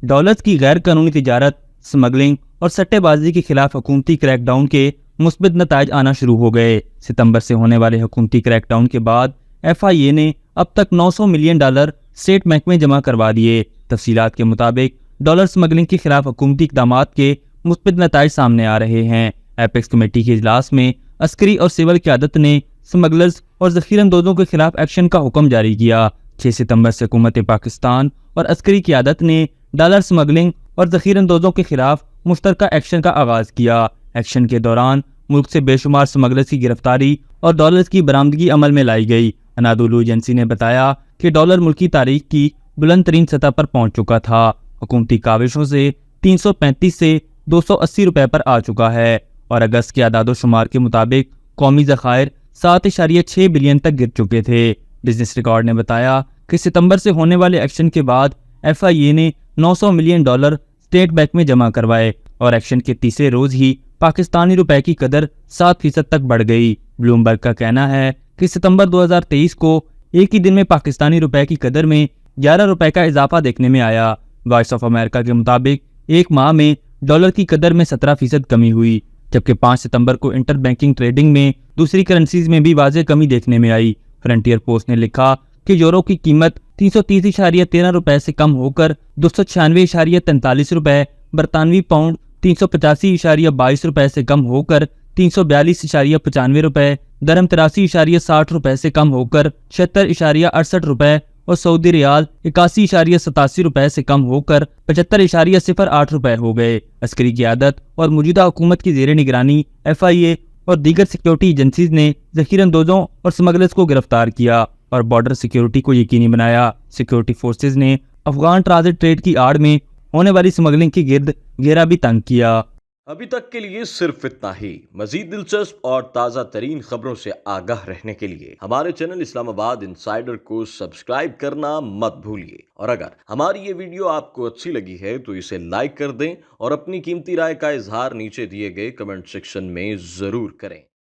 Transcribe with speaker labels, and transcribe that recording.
Speaker 1: Dollars की गैर कानूनी तिजारत, स्मगलिंग और सट्टेबाजी के खिलाफ हुकूमती क्रैकडाउन के मुस्बित नताइज आना शुरू हो गए। सितंबर से होने वाले हुकूमती क्रैकडाउन के बाद FIA ने अब तक $900 मिलियन स्टेट बैंक में जमा करवा दिए। तफसीलात के मुताबिक डॉलर स्मगलिंग के खिलाफ हुकूमती इक़दामात के मुस्बित नताइज सामने आ रहे हैं। एपेक्स कमेटी के इजलास में अस्करी और सिविल क़यादत ने स्मगलर्स और ज़ख़ीरंदोज़ों के खिलाफ एक्शन का हुक्म जारी किया। 6 सितंबर से हुकूमत पाकिस्तान और अस्करी क़यादत ने डॉलर स्मगलिंग और ज़ख़ीरंदोज़ों के खिलाफ मुश्तरका एक्शन का आगाज़ किया। एक्शन के दौरान मुल्क से बेशुमार स्मगलर्स की गिरफ्तारी और डॉलर्स की बरामदगी अमल में लाई गई। अनादोलू एजेंसी ने बताया कि डॉलर मुल्की तारीख की बुलंद तरीन सतह पर पहुंच चुका था। हुकूमती काविशों से 335 से 280 रुपए पर आ चुका है और अगस्त के आदादोशुमार के मुताबिक कौमी ज़खायर 7.6 बिलियन तक गिर चुके थे। बिजनेस रिकॉर्ड ने बताया कि सितंबर से होने वाले एक्शन के बाद FIA ने $900 मिलियन स्टेट बैंक में जमा करवाए और एक्शन के तीसरे रोज ही पाकिस्तानी रुपए की कदर 7% तक बढ़ गई। ब्लूमबर्ग का कहना है कि सितंबर 2023 को एक ही दिन में पाकिस्तानी रुपए की कदर में 11 रुपए का इजाफा देखने में आया। वॉइस ऑफ अमेरिका के मुताबिक एक माह में डॉलर की कदर में 17% कमी हुई, जबकि 5 सितंबर को इंटर बैंकिंग ट्रेडिंग में दूसरी करेंसीज में भी वाज़ेह कमी देखने में आई। फ्रंटियर पोस्ट ने लिखा कि यूरो की कीमत 330.13 रुपए से कम होकर 296.43 रुपए, बरतानवी पाउंड 385.22 रुपए से कम होकर 342.95 रुपए, दरम 83.60 रुपए से कम होकर 76.68 रुपए और सऊदी रियाल 81.87 रुपए से कम होकर 75.08 रुपए हो गए। अस्करी क़यादत और मौजूदा हुकूमत की ज़ेरे निगरानी FIA और दीगर सिक्योरिटी एजेंसीज ने ज़ख़ीरंदोज़ों और स्मगलर्स को गिरफ्तार किया और बॉर्डर सिक्योरिटी को यकीनी बनाया। सिक्योरिटी फोर्सेज ने अफगान ट्रांजिट ट्रेड की आड़ में होने वाली स्मगलिंग के गिर्द घेरा भी तंग किया।
Speaker 2: अभी तक के लिए सिर्फ इतना ही। मजीद दिलचस्प और ताज़ा तरीन खबरों से आगाह रहने के लिए हमारे चैनल इस्लामाबाद इंसाइडर को सब्सक्राइब करना मत भूलिए। और अगर हमारी ये वीडियो आपको अच्छी लगी है तो इसे लाइक कर दें और अपनी कीमती राय का इजहार नीचे दिए गए कमेंट सेक्शन में ज़रूर करें।